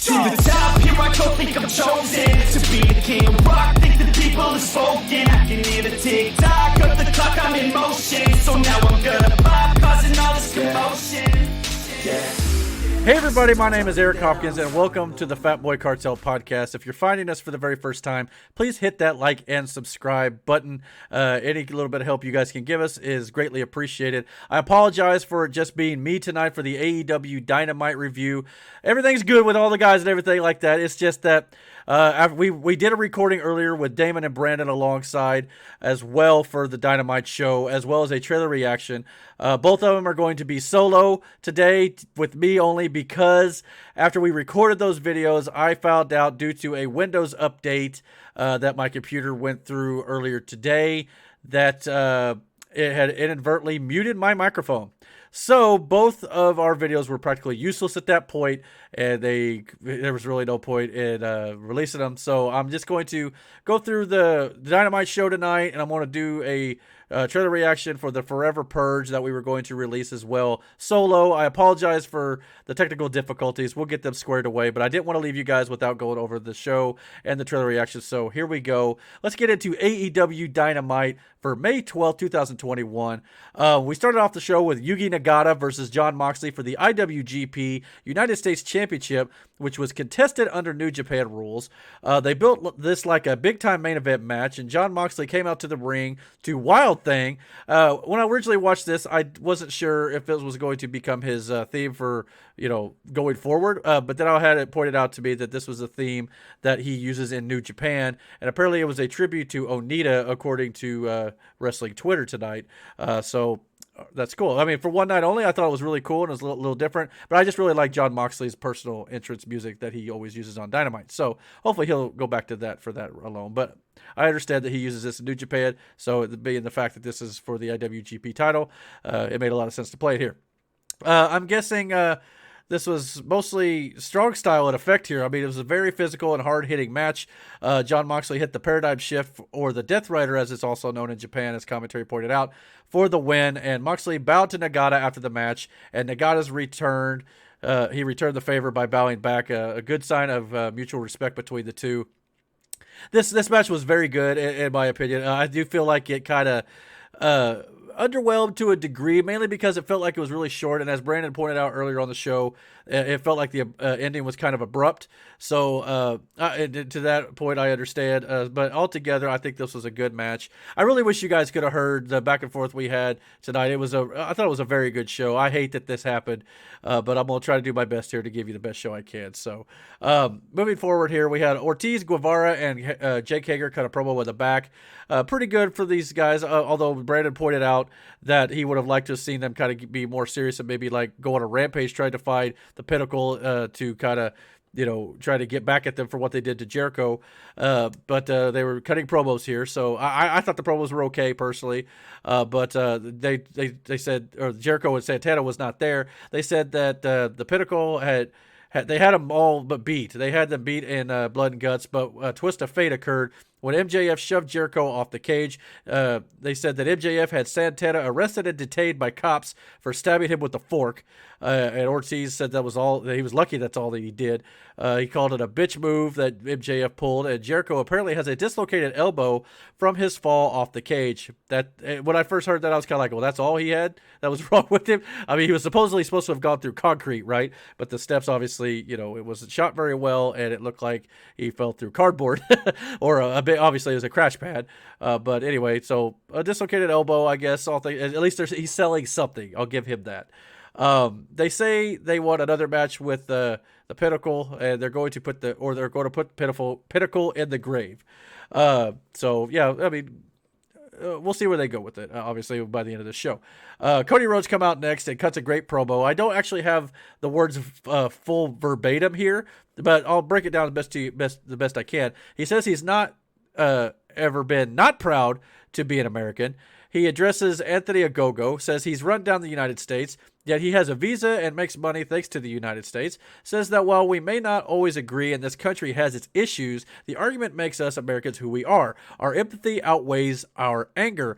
To the top, here I go, think I'm chosen to be the king of rock, think the people have spoken. I can hear the tick-tock of the clock, I'm in motion. So now I'm gonna pop, causing all this commotion. Yeah. Hey everybody, my name is Eric Hopkins and welcome to the Fat Boy Cartel podcast. If you're finding us for the very first time, please hit that like and subscribe button. Any little bit of help you guys can give us is greatly appreciated. I apologize for it just being me tonight for the AEW Dynamite review. Everything's good with all the guys and everything like that. It's just that we did a recording earlier with Damon and Brandon alongside as well for the Dynamite show, as well as a trailer reaction. Both of them are going to be solo today with me only because after we recorded those videos, I found out due to a Windows update that my computer went through earlier today that it had inadvertently muted my microphone. So both of our videos were practically useless at that point, and there was really no point in releasing them. So I'm just going to go through the Dynamite show tonight, and I'm going to do a trailer reaction for the Forever Purge that we were going to release as well solo. I apologize for the technical difficulties. We'll get them squared away, but I didn't want to leave you guys without going over the show and the trailer reaction. So here we go. Let's get into AEW Dynamite for May 12th, 2021. We started off the show with Yuji Nagata versus Jon Moxley for the IWGP United States Championship, which was contested under New Japan rules. They built this like a big-time main event match, and Jon Moxley came out to the ring to Wild Thing. When I originally watched this, I wasn't sure if it was going to become his theme for, going forward. But then I had it pointed out to me that this was a theme that he uses in New Japan, and apparently it was a tribute to Onita, according to Wrestling Twitter tonight. So that's cool. I mean, for one night only, I thought it was really cool and it was a little different. But I just really like Jon Moxley's personal entrance music that he always uses on Dynamite. So hopefully he'll go back to that for that alone. But I understand that he uses this in New Japan. So being the fact that this is for the IWGP title, it made a lot of sense to play it here. I'm guessing this was mostly strong style in effect here. I mean, it was a very physical and hard-hitting match. Jon Moxley hit the Paradigm Shift, or the Death Rider, as it's also known in Japan, as commentary pointed out, for the win. And Moxley bowed to Nagata after the match, and Nagata's returned. He returned the favor by bowing back, a good sign of mutual respect between the two. This match was very good, in my opinion. I do feel like it kind of underwhelmed to a degree, mainly because it felt like it was really short, and as Brandon pointed out earlier on the show, it felt like the ending was kind of abrupt. So to that point, I understand. But altogether, I think this was a good match. I really wish you guys could have heard the back and forth we had tonight. I thought it was a very good show. I hate that this happened, but I'm going to try to do my best here to give you the best show I can. So moving forward here, we had Ortiz, Guevara, and Jake Hager cut a promo with the back. Pretty good for these guys, although Brandon pointed out that he would have liked to have seen them kind of be more serious and maybe like go on a rampage trying to find the Pinnacle to kind of try to get back at them for what they did to Jericho. But they were cutting promos here. So I thought the promos were okay personally. But they said, or Jericho and Santana was not there. They said that the Pinnacle they had them all but beat. They had them beat in blood and guts, but a twist of fate occurred when MJF shoved Jericho off the cage. They said that MJF had Santana arrested and detained by cops for stabbing him with a fork. And Ortiz said that was all. He was lucky that's all that he did. He called it a bitch move that MJF pulled, and Jericho apparently has a dislocated elbow from his fall off the cage. That when I first heard that, I was kind of like, well, that's all he had? That was wrong with him? I mean, he was supposedly supposed to have gone through concrete, right? But the steps, obviously, it wasn't shot very well, and it looked like he fell through cardboard or a bit. Obviously, it was a crash pad. But anyway, so a dislocated elbow, I guess. At least he's selling something. I'll give him that. They say they want another match with the Pinnacle, and they're going to put Pinnacle in the grave. So yeah, I mean, we'll see where they go with it. Obviously, by the end of the show, Cody Rhodes come out next and cuts a great promo. I don't actually have the words full verbatim here, but I'll break it down the best I can. He says he's not ever been not proud to be an American. He addresses Anthony Ogogo, says he's run down the United States. Yet he has a visa and makes money thanks to the United States. Says that while we may not always agree and this country has its issues, the argument makes us Americans who we are. Our empathy outweighs our anger.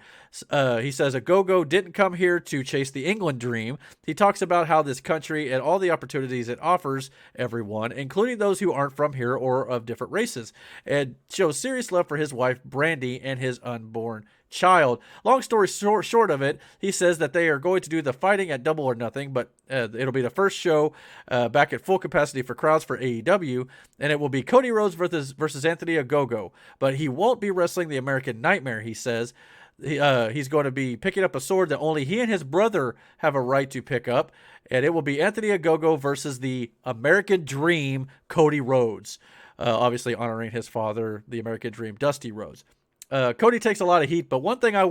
He says a go-go didn't come here to chase the England dream. He talks about how this country and all the opportunities it offers everyone, including those who aren't from here or of different races, and shows serious love for his wife, Brandy, and his unborn child. Long story short of it, he says that they are going to do the fighting at Double or Nothing, but it'll be the first show back at full capacity for crowds for AEW, and it will be Cody Rhodes versus Anthony Ogogo. But he won't be wrestling the American Nightmare, he says. He's going to be picking up a sword that only he and his brother have a right to pick up, and it will be Anthony Ogogo versus the American Dream, Cody Rhodes. Obviously honoring his father, the American Dream, Dusty Rhodes. Cody takes a lot of heat, but one thing I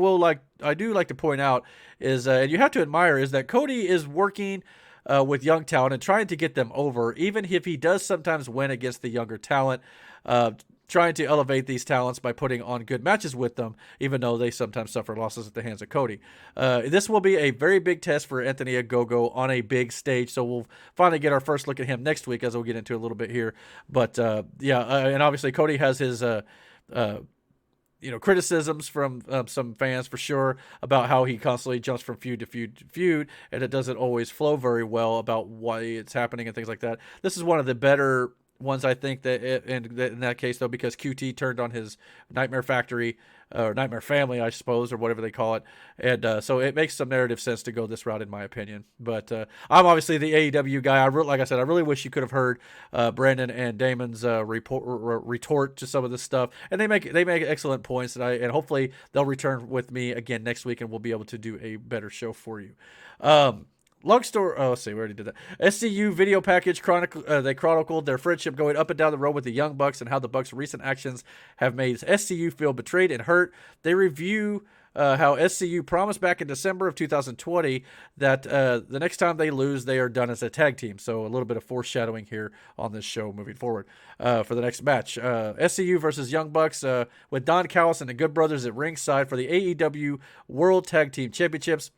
do like to point out is, and you have to admire, is that Cody is working with young talent and trying to get them over, even if he does sometimes win against the younger talent, trying to elevate these talents by putting on good matches with them, even though they sometimes suffer losses at the hands of Cody. This will be a very big test for Anthony Ogogo on a big stage, so we'll finally get our first look at him next week, as we'll get into a little bit here. But and obviously Cody has his criticisms from some fans for sure about how he constantly jumps from feud to feud to feud, and it doesn't always flow very well about why it's happening and things like that. This is one of the better ones, I think, in that case, though, because QT turned on his Nightmare Factory, or Nightmare Family, I suppose, or whatever they call it. And so it makes some narrative sense to go this route, in my opinion. But I'm obviously the AEW guy. Like I said, I really wish you could have heard Brandon and Damon's retort to some of this stuff. And they make excellent points, and hopefully they'll return with me again next week, and we'll be able to do a better show for you. Long story. Oh, let's see, we already did that. SCU video package they chronicled their friendship going up and down the road with the Young Bucks and how the Bucks' recent actions have made SCU feel betrayed and hurt. They review how SCU promised back in December of 2020 that the next time they lose, they are done as a tag team. So a little bit of foreshadowing here on this show moving forward for the next match. SCU versus Young Bucks with Don Callis and the Good Brothers at ringside for the AEW World Tag Team Championships.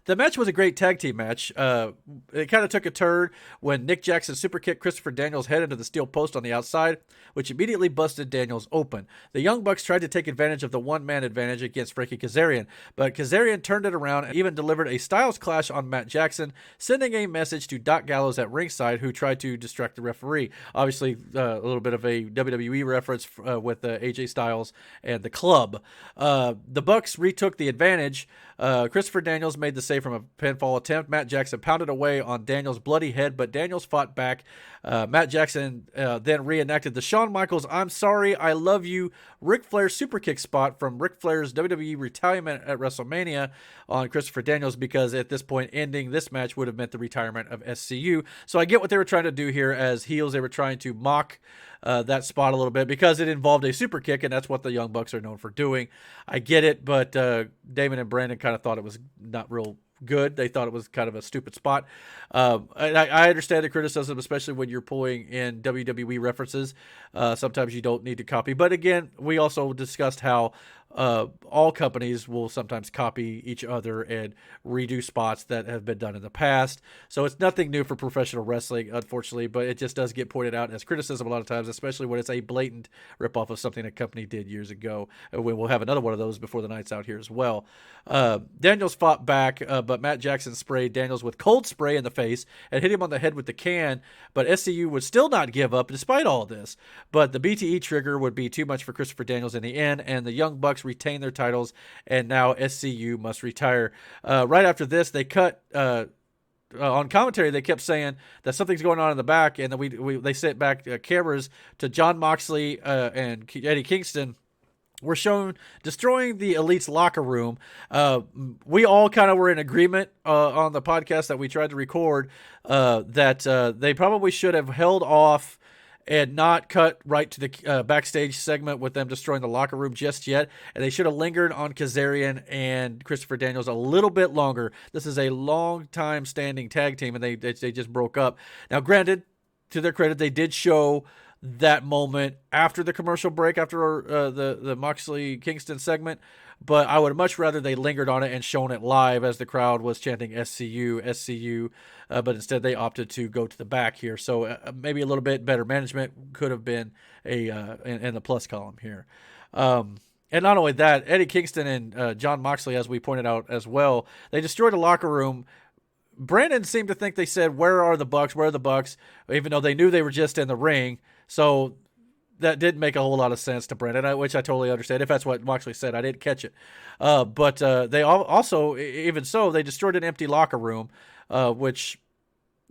The match was a great tag team match. It kind of took a turn when Nick Jackson superkicked Christopher Daniels' head into the steel post on the outside, which immediately busted Daniels open. The Young Bucks tried to take advantage of the one-man advantage against Frankie Kazarian, but Kazarian turned it around and even delivered a Styles Clash on Matt Jackson, sending a message to Doc Gallows at ringside, who tried to distract the referee. Obviously, a little bit of a WWE reference with AJ Styles and the Club. The Bucks retook the advantage. Christopher Daniels made the save from a pinfall attempt. Matt Jackson pounded away on Daniels' bloody head, but Daniels fought back. Matt Jackson then reenacted the Shawn Michaels "I'm sorry, I love you" Ric Flair superkick spot from Ric Flair's WWE retirement at WrestleMania on Christopher Daniels, because at this point, ending this match would have meant the retirement of SCU. So I get what they were trying to do here as heels. They were trying to mock that spot a little bit because it involved a super kick, and that's what the Young Bucks are known for doing. I get it, but Damon and Brandon kind of thought it was not real good. They thought it was kind of a stupid spot. And I understand the criticism, especially when you're pulling in WWE references. Sometimes you don't need to copy. But again, we also discussed how all companies will sometimes copy each other and redo spots that have been done in the past. So it's nothing new for professional wrestling, unfortunately, but it just does get pointed out as criticism a lot of times, especially when it's a blatant ripoff of something a company did years ago. And we'll have another one of those before the night's out here as well. Daniels fought back, but Matt Jackson sprayed Daniels with cold spray in the face and hit him on the head with the can, but SCU would still not give up despite all this. But the BTE trigger would be too much for Christopher Daniels in the end, and the Young Bucks retain their titles, and now SCU must retire. Right after this, they cut on commentary. They kept saying that something's going on in the back, and then they sent back cameras to John Moxley and Eddie Kingston. Were shown destroying the Elite's locker room. We all kind of were in agreement on the podcast that we tried to record that they probably should have held off and not cut right to the backstage segment with them destroying the locker room just yet. And they should have lingered on Kazarian and Christopher Daniels a little bit longer. This is a long time standing tag team, and they just broke up. Now, granted, to their credit, they did show that moment after the commercial break, after the Moxley Kingston segment. but I would much rather they lingered on it and shown it live as the crowd was chanting SCU, SCU, but instead they opted to go to the back here. So maybe a little bit better management could have been in the plus column here. And not only that, Eddie Kingston and John Moxley, as we pointed out as well, they destroyed the locker room. Brandon seemed to think they said, "Where are the Bucks? Where are the Bucks?" Even though they knew they were just in the ring. So that didn't make a whole lot of sense to Brandon, which I totally understand. If that's what Moxley said, I didn't catch it. But they also, even so, they destroyed an empty locker room, which,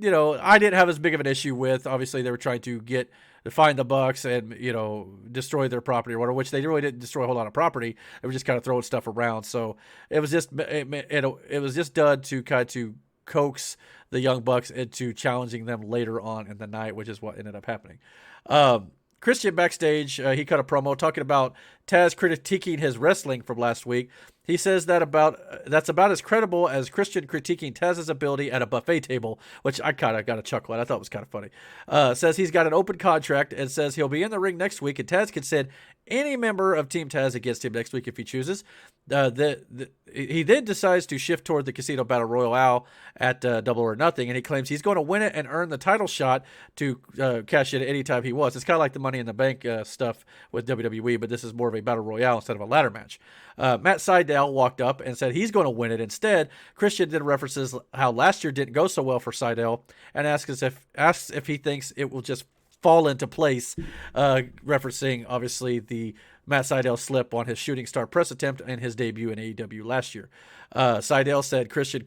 I didn't have as big of an issue with. Obviously, they were trying to find the Bucks and, destroy their property or whatever, which they really didn't destroy a whole lot of property. They were just kind of throwing stuff around. So it was just done to kind of coax the Young Bucks into challenging them later on in the night, which is what ended up happening. Christian backstage, he cut a promo talking about Taz critiquing his wrestling from last week. He says that's about as credible as Christian critiquing Taz's ability at a buffet table, which I kind of got a chuckle at. I thought was kind of funny. Says he's got an open contract and says he'll be in the ring next week, and Taz can send any member of Team Taz against him next week if he chooses. He then decides to shift toward the Casino Battle Royale at Double or Nothing, and he claims he's going to win it and earn the title shot to cash in anytime he wants. It's kind of like the Money in the Bank stuff with WWE, but this is more of a Battle Royale instead of a ladder match. Matt Sydal walked up and said he's going to win it instead. Christian then references how last year didn't go so well for Sydal and asks if he thinks it will just fall into place, referencing obviously the Matt Sydal slip on his shooting star press attempt in his debut in AEW last year. Sydal said Christian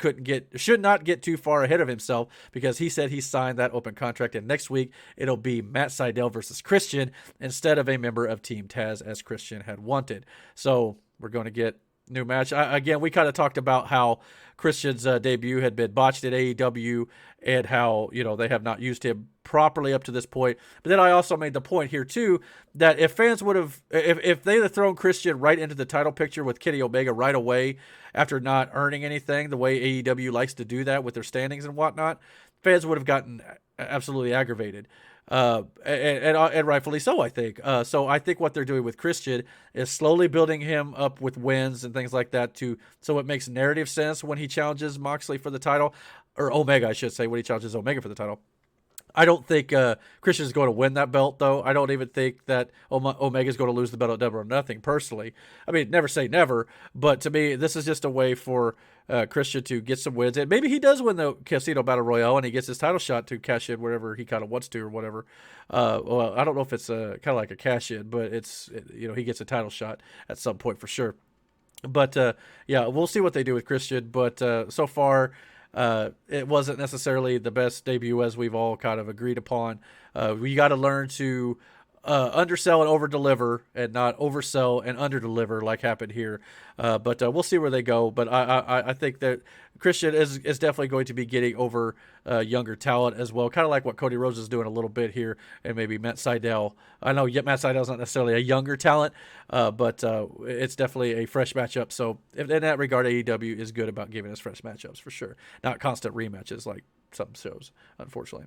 should not get too far ahead of himself because he said he signed that open contract, and next week it'll be Matt Sydal versus Christian instead of a member of Team Taz as Christian had wanted. So we're going to get new match. Again, we kind of talked about how Christian's debut had been botched at AEW and how, they have not used him properly up to this point. But then I also made the point here too, that if fans would have, if they had thrown Christian right into the title picture with Kenny Omega right away after not earning anything, the way AEW likes to do that with their standings and whatnot, fans would have gotten absolutely aggravated. And rightfully so, I think. So I think what they're doing with Christian is slowly building him up with wins and things like that so it makes narrative sense when he challenges Moxley for the title, or Omega, I should say, when he challenges Omega for the title. I don't think Christian is going to win that belt, though. I don't even think that Omega is going to lose the belt at Double or Nothing, personally. I mean, never say never, but to me, this is just a way for Christian to get some wins. And maybe he does win the Casino Battle Royale and he gets his title shot to cash in wherever he kind of wants to or whatever. Well, I don't know if it's kind of like a cash in, but he gets a title shot at some point for sure. But, yeah, we'll see what they do with Christian. But so far, it wasn't necessarily the best debut as we've all kind of agreed upon. We got to learn to undersell and over-deliver and not oversell and under-deliver like happened here. But we'll see where they go. But I think that Christian is definitely going to be getting over younger talent as well, kind of like what Cody Rhodes is doing a little bit here, and maybe Matt Sydal. I know Matt Sydal is not necessarily a younger talent, but it's definitely a fresh matchup. So in that regard, AEW is good about giving us fresh matchups for sure, not constant rematches like some shows, unfortunately.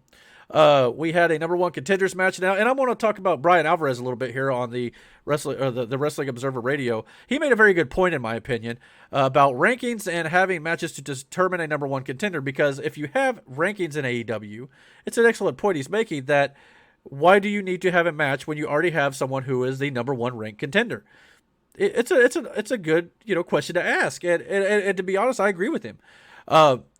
We had a number one contenders match now, and I want to talk about Brian Alvarez a little bit here on the Wrestling Observer Radio. He made a very good point, in my opinion, about rankings and having matches to determine a number one contender, because if you have rankings in AEW, it's an excellent point he's making that why do you need to have a match when you already have someone who is the number one ranked contender? It's a good question to ask, and to be honest, I agree with him.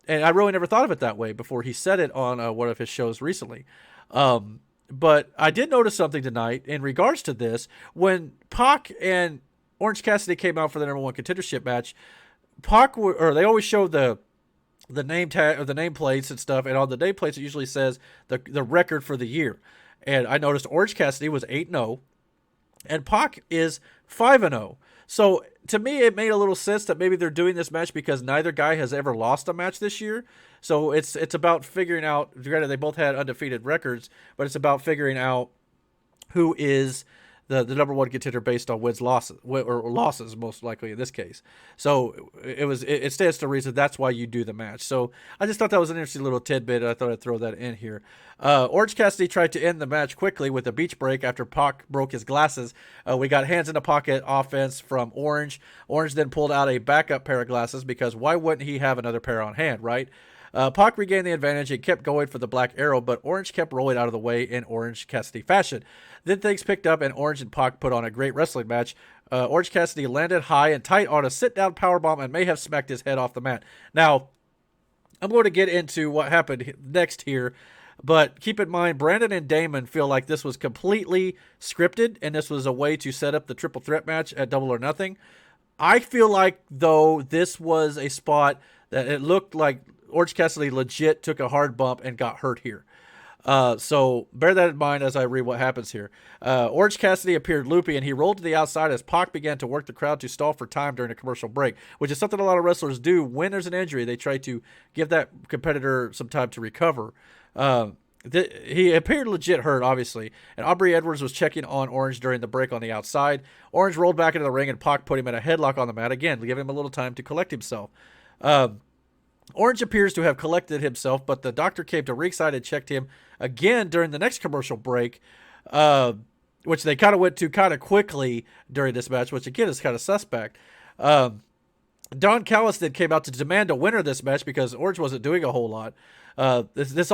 And I really never thought of it that way before he said it on one of his shows recently. But I did notice something tonight in regards to this. When Pac and Orange Cassidy came out for the number one contendership match, they always show the name tag or the name plates and stuff, and on the name plates it usually says the record for the year. And I noticed Orange Cassidy was 8-0, and Pac is 5-0. So to me, it made a little sense that maybe they're doing this match because neither guy has ever lost a match this year. So it's about figuring out. Granted, they both had undefeated records, but it's about figuring out who is the number one contender based on wins, losses, or losses, most likely in this case. So it stands to reason that's why you do the match. So I just thought that was an interesting little tidbit. I thought I'd throw that in here. Orange Cassidy tried to end the match quickly with a beach break after Pac broke his glasses. We got hands in the pocket offense from Orange. Orange then pulled out a backup pair of glasses because why wouldn't he have another pair on hand, right? Pac regained the advantage and kept going for the Black Arrow, but Orange kept rolling out of the way in Orange Cassidy fashion. Then things picked up, and Orange and Pac put on a great wrestling match. Orange Cassidy landed high and tight on a sit-down powerbomb and may have smacked his head off the mat. Now, I'm going to get into what happened next here, but keep in mind, Brandon and Damon feel like this was completely scripted, and this was a way to set up the triple threat match at Double or Nothing. I feel like, though, this was a spot that it looked like Orange Cassidy legit took a hard bump and got hurt here. So bear that in mind as I read what happens here. Orange Cassidy appeared loopy, and he rolled to the outside as Pac began to work the crowd to stall for time during a commercial break, which is something a lot of wrestlers do when there's an injury. They try to give that competitor some time to recover. He appeared legit hurt, obviously, and Aubrey Edwards was checking on Orange during the break on the outside. Orange rolled back into the ring, and Pac put him in a headlock on the mat again, giving him a little time to collect himself. Orange appears to have collected himself, but the doctor came to ringside and checked him again during the next commercial break, which they kind of went to kind of quickly during this match, which again is kind of suspect. Don Callis then came out to demand a winner this match because Orange wasn't doing a whole lot. This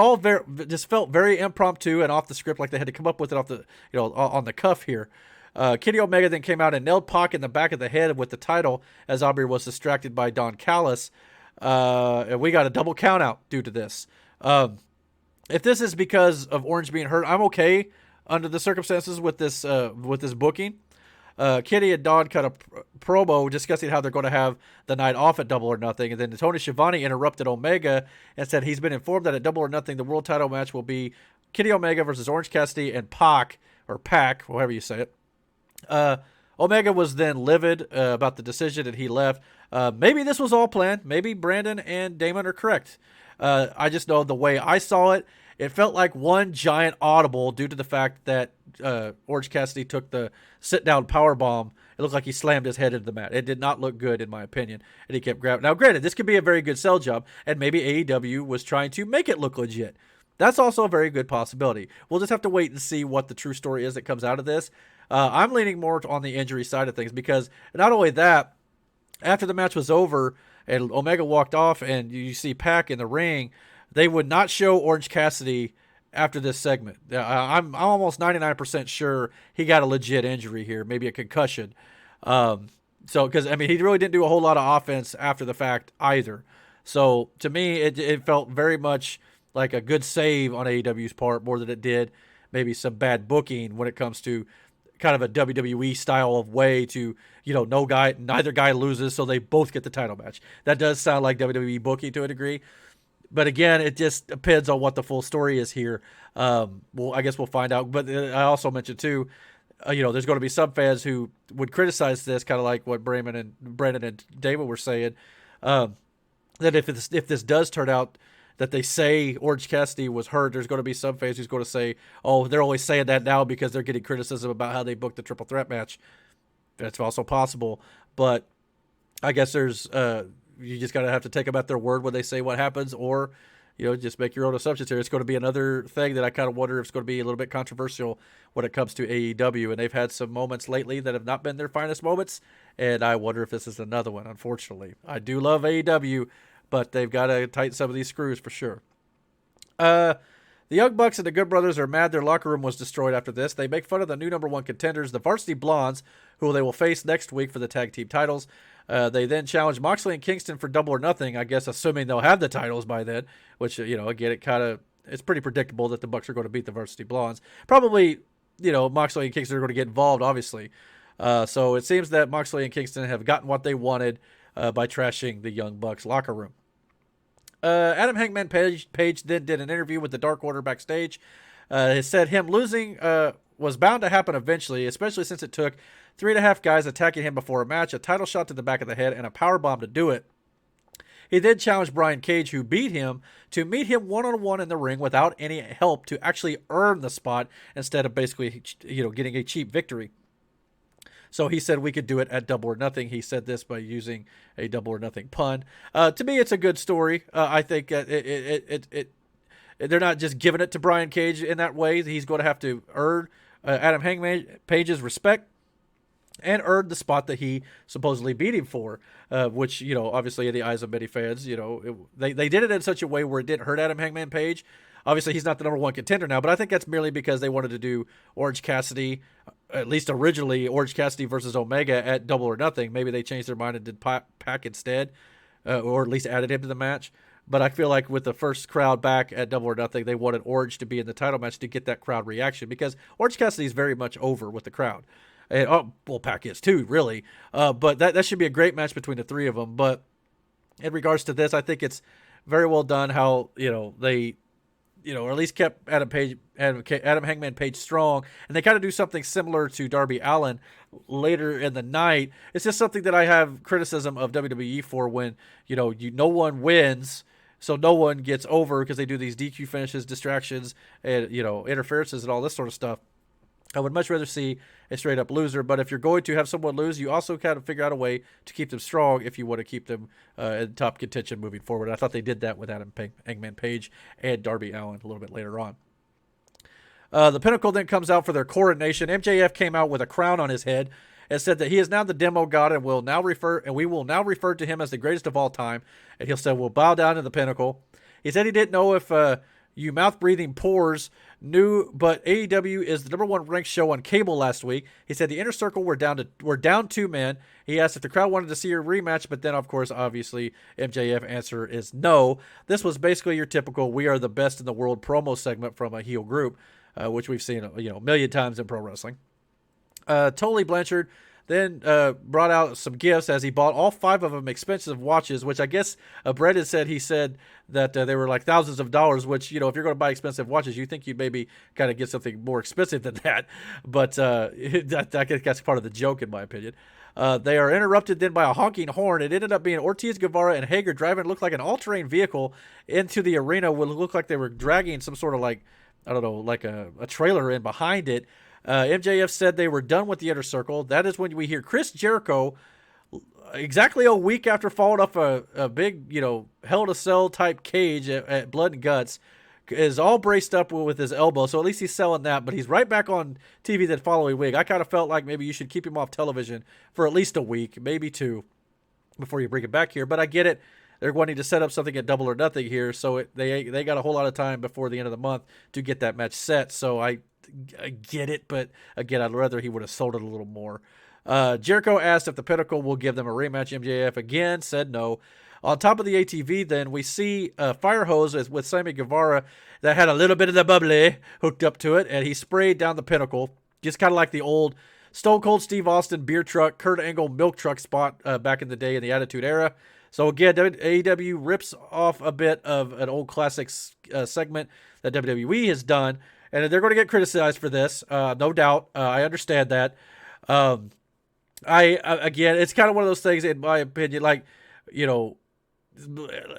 felt very impromptu and off the script, like they had to come up with it off the on the cuff here. Kenny Omega then came out and nailed Pac in the back of the head with the title as Aubrey was distracted by Don Callis. And we got a double count out due to this. If this is because of Orange being hurt, I'm okay under the circumstances with this booking. Kenny and Don cut a promo discussing how they're going to have the night off at Double or Nothing, and then Tony Schiavone interrupted Omega and said he's been informed that at Double or Nothing the world title match will be Kenny Omega versus Orange Cassidy and Pac, or Pac, however you say it. Omega was then livid about the decision, and he left. Maybe this was all planned. Maybe Brandon and Damon are correct. I just know the way I saw it, it felt like one giant audible due to the fact that Orange Cassidy took the sit-down powerbomb. It looked like he slammed his head into the mat. It did not look good, in my opinion, and he kept grabbing. Now, granted, this could be a very good sell job, and maybe AEW was trying to make it look legit. That's also a very good possibility. We'll just have to wait and see what the true story is that comes out of this. I'm leaning more on the injury side of things because not only that, after the match was over and Omega walked off and you see Pac in the ring, they would not show Orange Cassidy after this segment. I'm almost 99% sure he got a legit injury here, maybe a concussion. Because he really didn't do a whole lot of offense after the fact either. So to me, it felt very much like a good save on AEW's part more than it did maybe some bad booking when it comes to kind of a WWE style of way to, neither guy loses, so they both get the title match. That does sound like WWE booking to a degree. But again, it just depends on what the full story is here. I guess we'll find out. But I also mentioned too, there's going to be some fans who would criticize this, kind of like what Brandon and Damon were saying, that if this does turn out that they say Orange Cassidy was hurt, there's going to be some fans who's going to say, oh, they're only saying that now because they're getting criticism about how they booked the triple threat match. That's also possible. But I guess there's you just got to have to take them at their word when they say what happens, or just make your own assumptions here. It's going to be another thing that I kind of wonder if it's going to be a little bit controversial when it comes to AEW, and they've had some moments lately that have not been their finest moments, and I wonder if this is another one, unfortunately. I do love AEW, but they've got to tighten some of these screws for sure. The Young Bucks and the Good Brothers are mad their locker room was destroyed after this. They make fun of the new number one contenders, the Varsity Blondes, who they will face next week for the tag team titles. They then challenge Moxley and Kingston for Double or Nothing, I guess, assuming they'll have the titles by then, which, again, it's pretty predictable that the Bucks are going to beat the Varsity Blondes. Probably, Moxley and Kingston are going to get involved, obviously. So it seems that Moxley and Kingston have gotten what they wanted by trashing the Young Bucks locker room. Adam Hangman Page then did an interview with the Dark Order backstage. He said him losing was bound to happen eventually, especially since it took 3.5 guys attacking him before a match, a title shot to the back of the head, and a powerbomb to do it. He then challenged Brian Cage, who beat him, to meet him one-on-one in the ring without any help to actually earn the spot instead of basically, getting a cheap victory. So he said we could do it at Double or Nothing. He said this by using a Double or Nothing pun. To me, it's a good story. I think they're not just giving it to Brian Cage in that way. He's going to have to earn Adam Hangman Page's respect and earn the spot that he supposedly beat him for, which, you know, obviously in the eyes of many fans, you know, they did it in such a way where it didn't hurt Adam Hangman Page. Obviously, he's not the number one contender now, but I think that's merely because they wanted to do Orange Cassidy, at least originally, Orange Cassidy versus Omega at Double or Nothing. Maybe they changed their mind and did Pac instead, or at least added him to the match. But I feel like with the first crowd back at Double or Nothing, they wanted Orange to be in the title match to get that crowd reaction, because Orange Cassidy is very much over with the crowd. And, well, Pac is too, really. But that should be a great match between the three of them. But in regards to this, I think it's very well done how, they, or at least kept Adam Hangman Page strong. And they kind of do something similar to Darby Allin later in the night. It's just something that I have criticism of WWE for when, no one wins. So no one gets over because they do these DQ finishes, distractions, and, interferences and all this sort of stuff. I would much rather see a straight-up loser, but if you're going to have someone lose, you also kind of figure out a way to keep them strong if you want to keep them in top contention moving forward. I thought they did that with Adam Hangman Page and Darby Allin a little bit later on. The Pinnacle then comes out for their coronation. MJF came out with a crown on his head and said that he is now the demo god and we will now refer to him as the greatest of all time. And he'll say, we'll bow down to the Pinnacle. He said he didn't know if you mouth-breathing pores knew, but AEW is the number one ranked show on cable last week. He said the Inner Circle were down 2 men. He asked if the crowd wanted to see a rematch, but then, of course, obviously, MJF answer is no. This was basically your typical "we are the best in the world" promo segment from a heel group, which we've seen a million times in pro wrestling. Tully Blanchard then brought out some gifts as he bought all 5 of them expensive watches, which I guess Brandon said he said that they were like thousands of dollars, which, if you're going to buy expensive watches, you think you'd maybe kind of get something more expensive than that. But that's part of the joke, in my opinion. They are interrupted then by a honking horn. It ended up being Ortiz, Guevara, and Hager driving. It looked like an all-terrain vehicle into the arena. Would look like they were dragging some sort of like a trailer in behind it. MJF said they were done with the Inner Circle. That is when we hear Chris Jericho, exactly a week after falling off a big, Hell in a Cell type cage at Blood and Guts, is all braced up with his elbow. So at least he's selling that, but he's right back on TV that following week. I kind of felt like maybe you should keep him off television for at least a week, maybe 2, before you bring it back here. But I get it. They're wanting to set up something at Double or Nothing here, so they got a whole lot of time before the end of the month to get that match set. So I get it, but again, I'd rather he would have sold it a little more. Jericho asked if the Pinnacle will give them a rematch. MJF again said no. On top of the ATV, then, we see a fire hose with Sammy Guevara that had a little bit of the bubbly hooked up to it, and he sprayed down the Pinnacle, just kind of like the old Stone Cold Steve Austin beer truck, Kurt Angle milk truck spot back in the day in the Attitude Era. So again, AEW rips off a bit of an old classic segment that WWE has done, and they're going to get criticized for this, no doubt. I understand that. Again, it's kind of one of those things, in my opinion, like,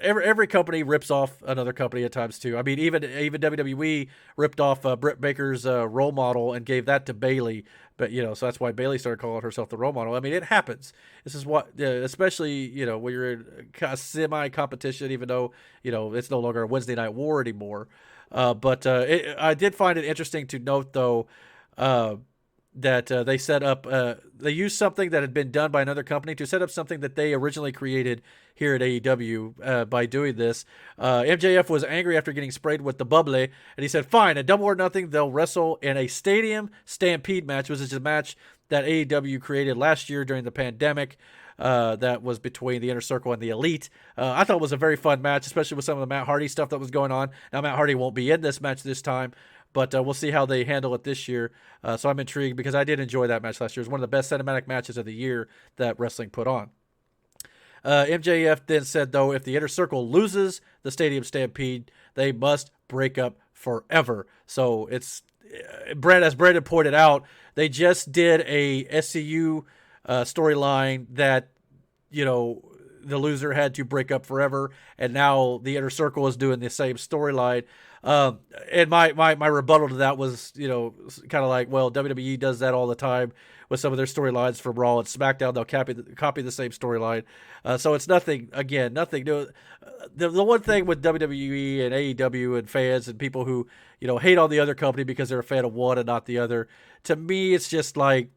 every company rips off another company at times too. I mean, even WWE ripped off Brent Baker's role model and gave that to Bayley. But, so that's why Bayley started calling herself the role model. I mean, it happens. This is what, especially, when you're in a semi-competition, even though, it's no longer a Wednesday Night War anymore. But I did find it interesting to note, though, that they set up, they used something that had been done by another company to set up something that they originally created here at AEW by doing this. MJF was angry after getting sprayed with the bubbly, and he said, fine, at Double or Nothing, they'll wrestle in a stadium stampede match, which is a match that AEW created last year during the pandemic. That was between the Inner Circle and the Elite. I thought it was a very fun match, especially with some of the Matt Hardy stuff that was going on. Now, Matt Hardy won't be in this match this time, but we'll see how they handle it this year. So I'm intrigued because I did enjoy that match last year. It was one of the best cinematic matches of the year that wrestling put on. MJF then said, though, if the Inner Circle loses the Stadium Stampede, they must break up forever. So it's, as Brandon pointed out, they just did a SCU storyline that, the loser had to break up forever, and now the Inner Circle is doing the same storyline. And my rebuttal to that was, kind of like, well, WWE does that all the time with some of their storylines from Raw and SmackDown. They'll copy the same storyline. So it's nothing new. The one thing with WWE and AEW and fans and people who, hate on the other company because they're a fan of one and not the other, to me, it's just like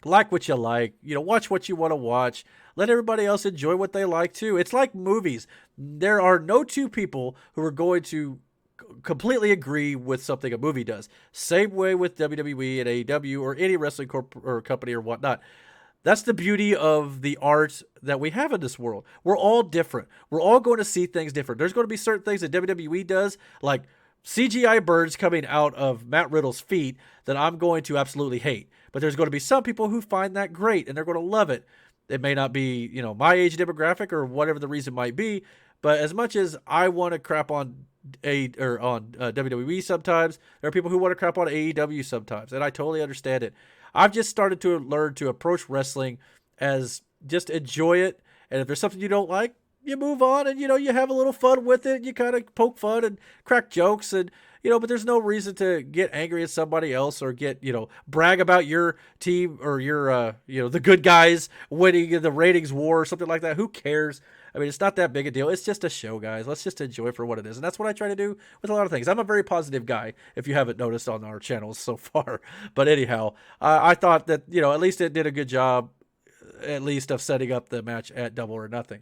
what you like, watch what you want to watch. Let everybody else enjoy what they like too. It's like movies. There are no two people who are going to completely agree with something a movie does. Same way with WWE and AEW or any wrestling or company or whatnot. That's the beauty of the art that we have in this world. We're all different. We're all going to see things different. There's going to be certain things that WWE does, like CGI birds coming out of Matt Riddle's feet, that I'm going to absolutely hate. But there's going to be some people who find that great and they're going to love it. It may not be, my age demographic or whatever the reason might be, but as much as I want to crap on WWE sometimes, there are people who want to crap on AEW sometimes, and I totally understand it. I've just started to learn to approach wrestling as just enjoy it, and if there's something you don't like, you move on, and you have a little fun with it. You kind of poke fun and crack jokes, and but there's no reason to get angry at somebody else or get brag about your team or your the good guys winning the ratings war or something like that. Who cares? I mean, it's not that big a deal. It's just a show, guys. Let's just enjoy it for what it is, and that's what I try to do with a lot of things. I'm a very positive guy, if you haven't noticed on our channels so far. But anyhow, I thought that at least it did a good job, at least of setting up the match at Double or Nothing.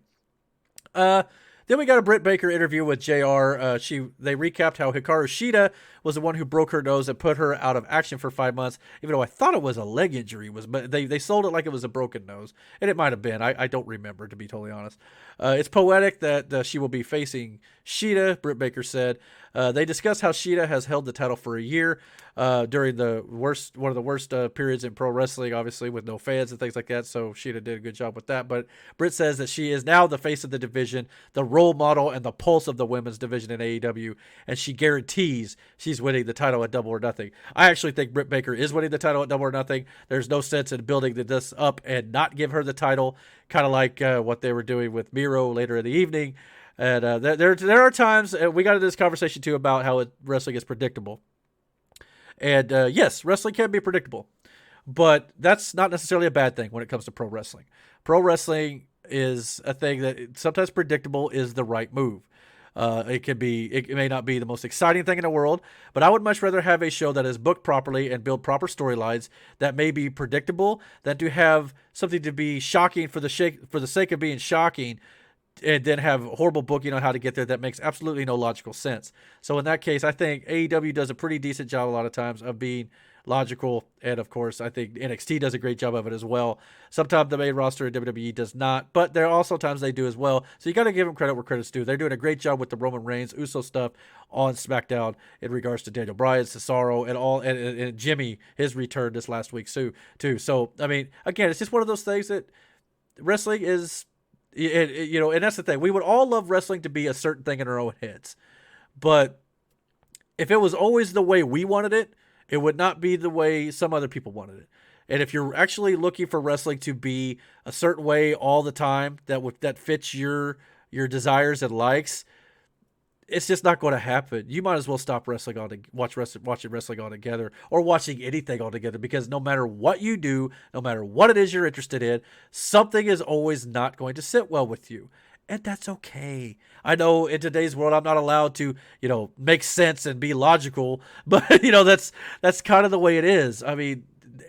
Then we got a Brent Baker interview with JR. They recapped how Hikaru Shida was the one who broke her nose and put her out of action for 5 months, even though I thought it was a leg injury. But they sold it like it was a broken nose, and it might have been. I don't remember, to be totally honest. It's poetic that she will be facing Shida, Brent Baker said. They discussed how Shida has held the title for a year during one of the worst periods in pro wrestling, obviously, with no fans and things like that. So Shida did a good job with that. But Britt says that she is now the face of the division, the role model, and the pulse of the women's division in AEW, and she guarantees she's winning the title at Double or Nothing. I actually think Britt Baker is winning the title at Double or Nothing. There's no sense in building this up and not give her the title, kind of like what they were doing with Miro later in the evening. And there are times, we got into this conversation too about how wrestling is predictable. And yes, wrestling can be predictable, but that's not necessarily a bad thing when it comes to pro wrestling. Pro wrestling is a thing that sometimes predictable is the right move. It may not be the most exciting thing in the world, but I would much rather have a show that is booked properly and build proper storylines that may be predictable than to have something to be shocking for the sake of being shocking, and then have horrible booking on how to get there that makes absolutely no logical sense. So in that case, I think AEW does a pretty decent job a lot of times of being logical, and of course, I think NXT does a great job of it as well. Sometimes the main roster in WWE does not, but there are also times they do as well. So you got to give them credit where credit's due. They're doing a great job with the Roman Reigns, Uso stuff on SmackDown in regards to Daniel Bryan, Cesaro, and Jimmy, his return this last week too. So I mean, again, it's just one of those things that wrestling is. And that's the thing. We would all love wrestling to be a certain thing in our own heads. But if it was always the way we wanted it, it would not be the way some other people wanted it. And if you're actually looking for wrestling to be a certain way all the time that fits your desires and likes, it's just not going to happen. You might as well stop wrestling watching wrestling altogether, or watching anything altogether, because no matter what you do, no matter what it is you're interested in, something is always not going to sit well with you. And that's okay. I know in today's world, I'm not allowed to, make sense and be logical, but that's kind of the way it is. I mean,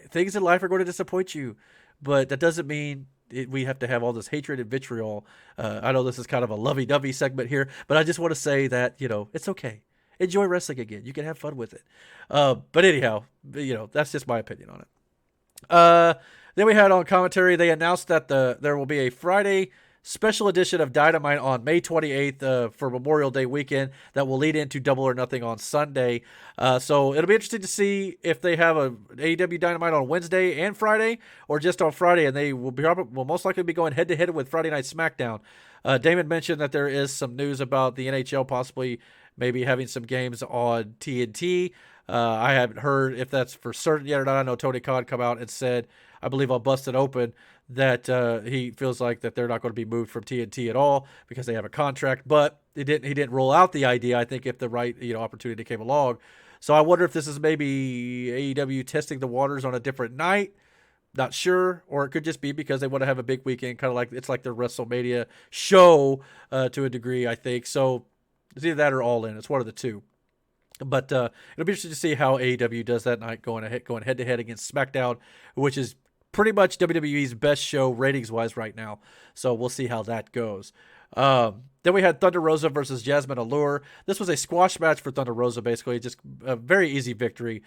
things in life are going to disappoint you, but that doesn't mean we have to have all this hatred and vitriol. I know this is kind of a lovey-dovey segment here, but I just want to say that, it's okay. Enjoy wrestling again. You can have fun with it. But anyhow, that's just my opinion on it. Then we had on commentary, they announced that there will be a Friday special edition of Dynamite on May 28th for Memorial Day weekend that will lead into Double or Nothing on Sunday. So it'll be interesting to see if they have a AEW Dynamite on Wednesday and Friday, or just on Friday, and they will most likely be going head-to-head with Friday Night SmackDown. Damon mentioned that there is some news about the NHL possibly maybe having some games on TNT. I haven't heard if that's for certain yet or not. I know Tony Khan come out and said, I believe on Busted Open, that he feels like that they're not going to be moved from TNT at all because they have a contract. But he didn't roll out the idea, I think, if the right opportunity came along. So I wonder if this is maybe AEW testing the waters on a different night. Not sure, or it could just be because they want to have a big weekend, kind of like it's like their WrestleMania show to a degree, I think. So it's either that or All In. It's one of the two. But it'll be interesting to see how AEW does that night, going head to head against SmackDown, which is pretty much WWE's best show ratings wise right now. So we'll see how that goes. Then we had Thunder Rosa versus Jasmine Allure. This was a squash match for Thunder Rosa, basically, just a very easy victory.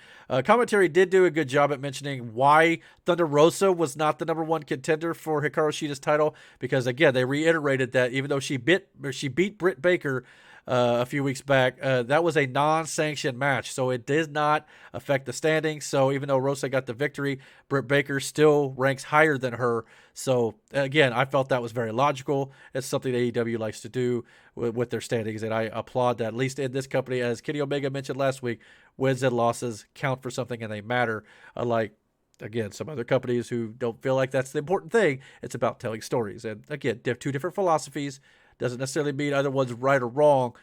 Commentary did do a good job at mentioning why Thunder Rosa was not the number one contender for Hikaru Shida's title, because again, they reiterated that even though she beat Britt Baker a few weeks back, that was a non-sanctioned match, so it did not affect the standings. So even though Rosa got the victory, Britt Baker still ranks higher than her. So again, I felt that was very logical. It's something AEW likes to do with their standings, and I applaud that, at least in this company. As Kenny Omega mentioned last week, wins and losses count for something and they matter, unlike, again, some other companies who don't feel like that's the important thing. It's about telling stories. And again, two different philosophies. Doesn't necessarily mean either one's right or wrong.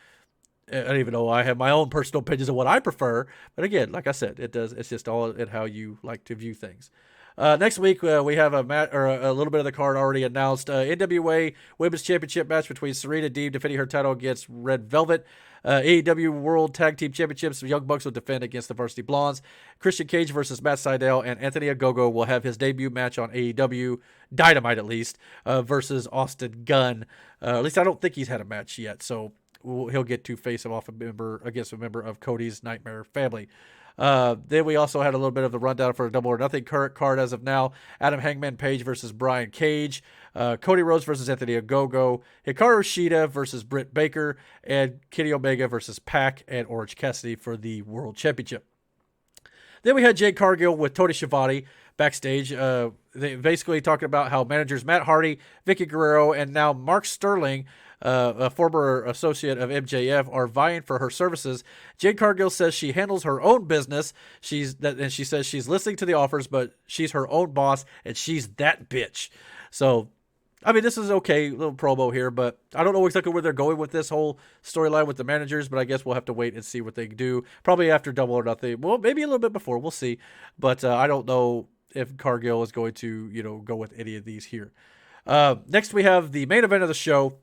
I don't even know, I have my own personal opinions of what I prefer. But again, like I said, it does. It's just all in how you like to view things. Next week, we have a little bit of the card already announced. NWA Women's Championship match between Serena Deeb defending her title against Red Velvet. AEW World Tag Team Championships, Young Bucks will defend against the Varsity Blondes. Christian Cage versus Matt Sydal, and Anthony Ogogo will have his debut match on AEW Dynamite, at least, versus Austin Gunn. At least I don't think he's had a match yet, so he'll get to face him off against a member of Cody's Nightmare family. Then we also had a little bit of the rundown for a Double or Nothing current card as of now. Adam Hangman Page versus Brian Cage. Cody Rhodes versus Anthony Ogogo. Hikaru Shida versus Britt Baker. And Kenny Omega versus Pac and Orange Cassidy for the World Championship. Then we had Jade Cargill with Tony Schiavone backstage. They basically talking about how managers Matt Hardy, Vicky Guerrero, and now Mark Sterling, a former associate of MJF, are vying for her services. Jade Cargill says she handles her own business. And she says she's listening to the offers, but she's her own boss, and she's that bitch. So, I mean, this is okay, little promo here, but I don't know exactly where they're going with this whole storyline with the managers, but I guess we'll have to wait and see what they do. Probably after Double or Nothing. Well, maybe a little bit before. We'll see. But I don't know if Cargill is going to, go with any of these here. Next, we have the main event of the show.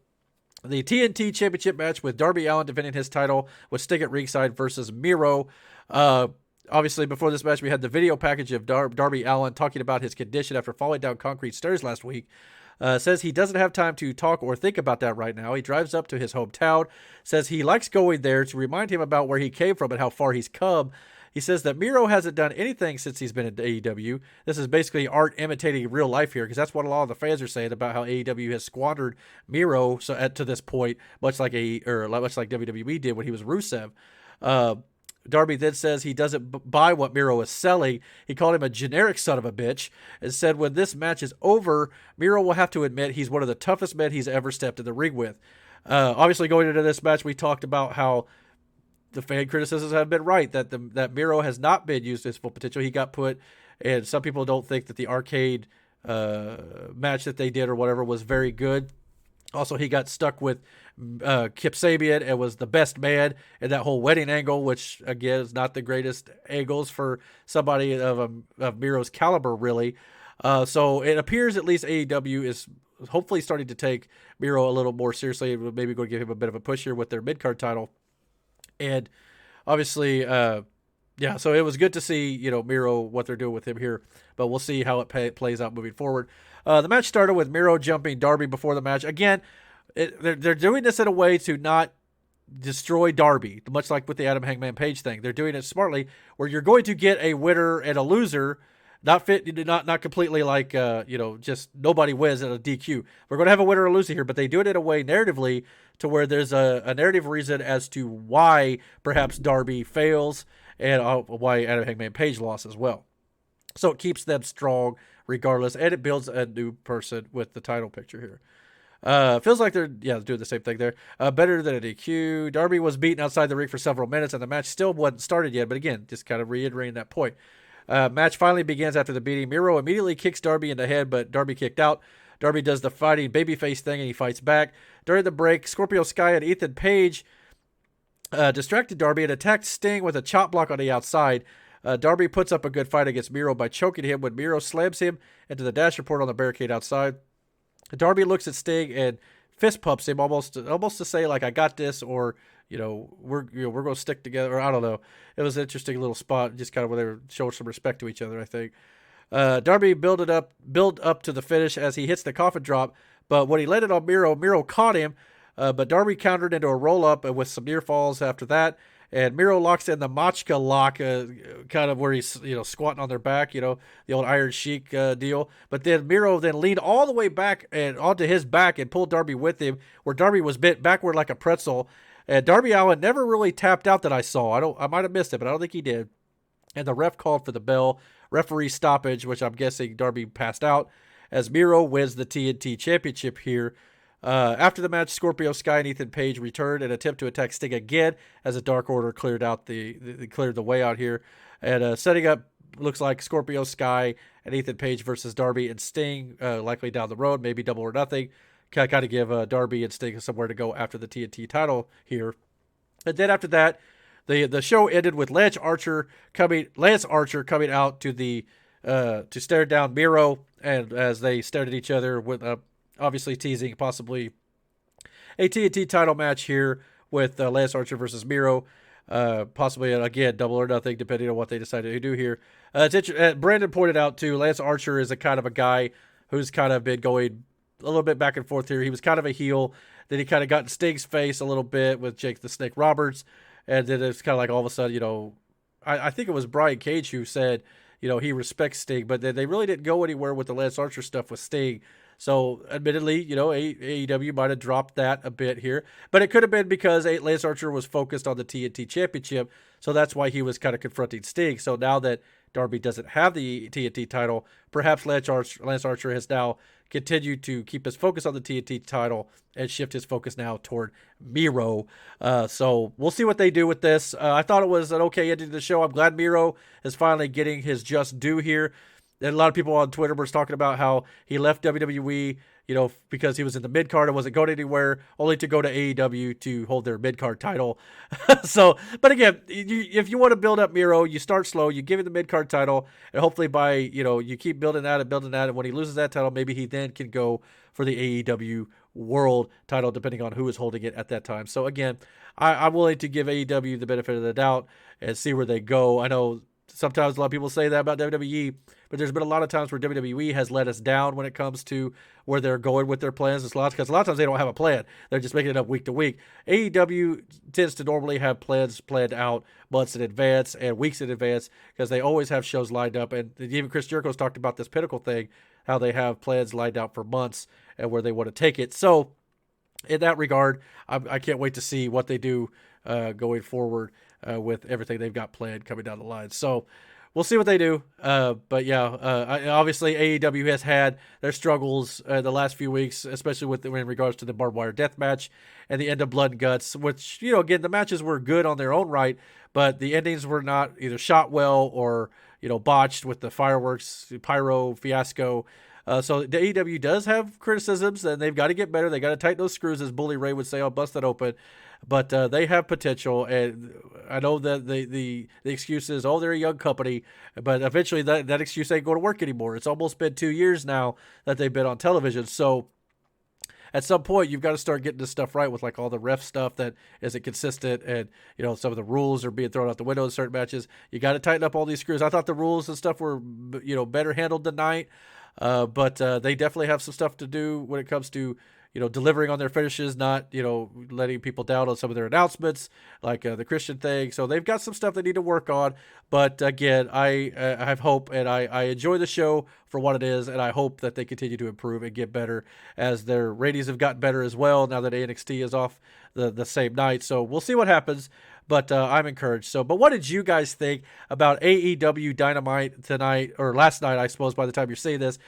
The TNT Championship match with Darby Allin defending his title with Sting at ringside versus Miro. Obviously, before this match, we had the video package of Darby Allin talking about his condition after falling down concrete stairs last week. Says he doesn't have time to talk or think about that right now. He drives up to his hometown. Says he likes going there to remind him about where he came from and how far he's come. He says that Miro hasn't done anything since he's been in AEW. This is basically art imitating real life here, because that's what a lot of the fans are saying about how AEW has squandered Miro to this point, much like WWE did when he was Rusev. Darby then says he doesn't buy what Miro is selling. He called him a generic son of a bitch and said when this match is over, Miro will have to admit he's one of the toughest men he's ever stepped in the ring with. Obviously, going into this match, we talked about how the fan criticisms have been right, that Miro has not been used to his full potential. He got put, and some people don't think that the arcade match that they did or whatever was very good. Also, he got stuck with Kip Sabian and was the best man in that whole wedding angle, which, again, is not the greatest angles for somebody of Miro's caliber, really. So it appears at least AEW is hopefully starting to take Miro a little more seriously. Maybe going to give him a bit of a push here with their mid-card title. And obviously, so it was good to see, Miro, what they're doing with him here. But we'll see how it plays out moving forward. The match started with Miro jumping Darby before the match. Again, they're doing this in a way to not destroy Darby, much like with the Adam Hangman Page thing. They're doing it smartly, where you're going to get a winner and a loser, not completely like, just nobody wins at a DQ. We're going to have a winner or a loser here, but they do it in a way narratively to where there's a narrative reason as to why perhaps Darby fails and why Adam Hangman Page lost as well. So it keeps them strong regardless, and it builds a new person with the title picture here. Feels like they're doing the same thing there. Better than a DQ. Darby was beaten outside the ring for several minutes, and the match still wasn't started yet. But again, just kind of reiterating that point. Match finally begins after the beating. Miro immediately kicks Darby in the head, but Darby kicked out. Darby does the fighting babyface thing, and he fights back. During the break, Scorpio Sky and Ethan Page distracted Darby and attacked Sting with a chop block on the outside. Darby puts up a good fight against Miro by choking him when Miro slams him into the dash report on the barricade outside. Darby looks at Sting and fist pumps him almost to say, like, I got this, or we're going to stick together, or I don't know. It was an interesting little spot, just kind of where they were showing some respect to each other, I think. Darby build up to the finish as he hits the coffin drop, but when he landed on Miro caught him, but Darby countered into a roll up with some near falls after that. And Miro locks in the Machka lock, kind of where he's squatting on their back, the old Iron Sheik deal. But then Miro then leaned all the way back and onto his back and pulled Darby with him, where Darby was bent backward like a pretzel. And Darby Allin never really tapped out that I saw. I might have missed it, but I don't think he did. And the ref called for the bell. Referee stoppage, which I'm guessing Darby passed out, as Miro wins the TNT Championship here. After the match, Scorpio Sky and Ethan Page returned and attempt to attack Sting again as the Dark Order cleared the way out here. And setting up, looks like Scorpio Sky and Ethan Page versus Darby and Sting, likely down the road, maybe Double or Nothing. Kind of give Darby and Sting somewhere to go after the TNT title here. And then after that, the show ended with Lance Archer coming out to stare down Miro, and as they stared at each other with obviously teasing possibly a TNT title match here with Lance Archer versus Miro. Possibly, again, Double or Nothing, depending on what they decide to do here. Brandon pointed out, too, Lance Archer is a kind of a guy who's kind of been going a little bit back and forth here. He was kind of a heel. Then he kind of got in Sting's face a little bit with Jake the Snake Roberts. And then it's kind of like all of a sudden, I think it was Brian Cage who said, he respects Sting. But then they really didn't go anywhere with the Lance Archer stuff with Sting. So, admittedly, AEW might have dropped that a bit here. But it could have been because Lance Archer was focused on the TNT Championship, so that's why he was kind of confronting Sting. So now that Darby doesn't have the TNT title, perhaps Lance Archer has now continued to keep his focus on the TNT title and shift his focus now toward Miro. So we'll see what they do with this. I thought it was an okay ending to the show. I'm glad Miro is finally getting his just due here. And a lot of people on Twitter were talking about how he left WWE, because he was in the mid-card and wasn't going anywhere, only to go to AEW to hold their mid-card title. But again, if you want to build up Miro, you start slow, you give him the mid-card title, and hopefully by, you keep building that, and when he loses that title, maybe he then can go for the AEW World title, depending on who is holding it at that time. So again, I'm willing to give AEW the benefit of the doubt and see where they go. I know sometimes a lot of people say that about WWE, but there's been a lot of times where WWE has let us down when it comes to where they're going with their plans. Because a lot of times they don't have a plan. They're just making it up week to week. AEW tends to normally have plans planned out months in advance and weeks in advance because they always have shows lined up. And even Chris Jericho's talked about this Pinnacle thing, how they have plans lined out for months and where they want to take it. So in that regard, I can't wait to see what they do going forward with everything they've got planned coming down the line. So we'll see what they do. But obviously AEW has had their struggles the last few weeks, especially in regards to the barbed wire death match and the end of Blood and Guts, which, again, the matches were good on their own right, but the endings were not either shot well or, botched with the fireworks, pyro fiasco. So the AEW does have criticisms, and they've got to get better. They got to tighten those screws, as Bully Ray would say. I'll bust that open. But they have potential, and I know that the excuse is, they're a young company, but eventually that excuse ain't going to work anymore. It's almost been 2 years now that they've been on television. So at some point, you've got to start getting this stuff right with like all the ref stuff that isn't consistent, and some of the rules are being thrown out the window in certain matches. You got to tighten up all these screws. I thought the rules and stuff were better handled tonight. But they definitely have some stuff to do when it comes to, delivering on their finishes, not, letting people down on some of their announcements, like the Christian thing. So they've got some stuff they need to work on. But again, I have hope, and I enjoy the show for what it is, and I hope that they continue to improve and get better as their ratings have gotten better as well now that NXT is off the same night. So we'll see what happens. but I'm encouraged. So, but what did you guys think about AEW Dynamite tonight, or last night, I suppose, by the time you're seeing this,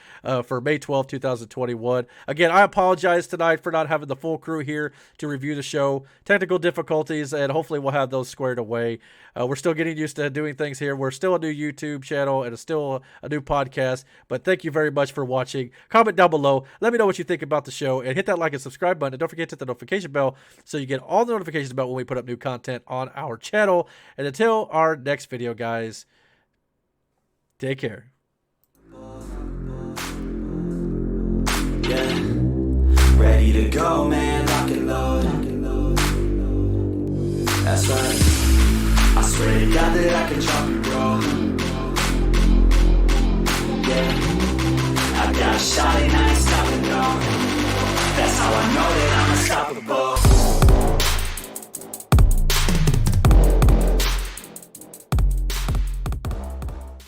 for May 12th, 2021? Again, I apologize tonight for not having the full crew here to review the show. Technical difficulties, and hopefully we'll have those squared away. We're still getting used to doing things here. We're still a new YouTube channel and it's still a new podcast, but thank you very much for watching. Comment down below. Let me know what you think about the show, and hit that like and subscribe button. And don't forget to hit the notification bell so you get all the notifications about when we put up new content on our channel. And until our next video, guys, take care. Yeah, ready to go, man.